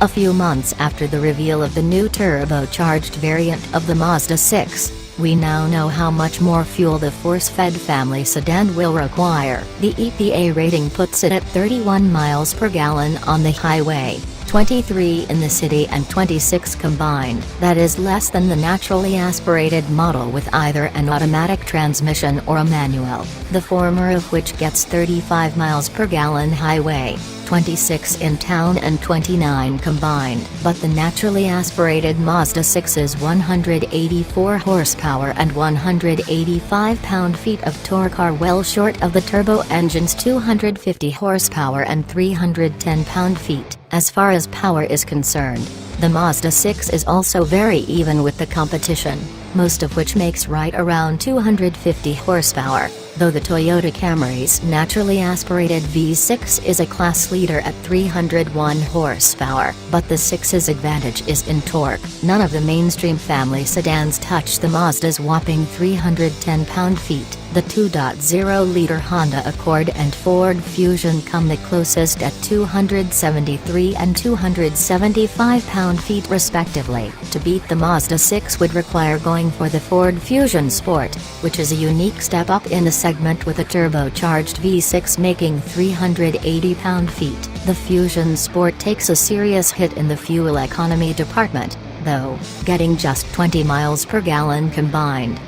A few months after the reveal of the new turbocharged variant of the Mazda 6, we now know how much more fuel the force-fed family sedan will require. The EPA rating puts it at 31 miles per gallon on the highway, 23 in the city and 26 combined. That is less than the naturally aspirated model with either an automatic transmission or a manual, the former of which gets 35 miles per gallon highway, 26 in town and 29 combined. But the naturally aspirated Mazda 6 is 184 horsepower and 185 pound-feet of torque are well short of the turbo engine's 250 horsepower and 310 pound-feet. As far as power is concerned, the Mazda 6 is also very even with the competition, most of which makes right around 250 horsepower, though the Toyota Camry's naturally aspirated V6 is a class leader at 301 horsepower. But the 6's advantage is in torque. None of the mainstream family sedans touch the Mazda's whopping 310 pound-feet. The 2.0-liter Honda Accord and Ford Fusion come the closest at 273 and 275 pound-feet respectively. To beat the Mazda 6 would require going for the Ford Fusion Sport, which is a unique step up in the segment with a turbocharged V6 making 380 pound-feet. The Fusion Sport takes a serious hit in the fuel economy department, though, getting just 20 miles per gallon combined.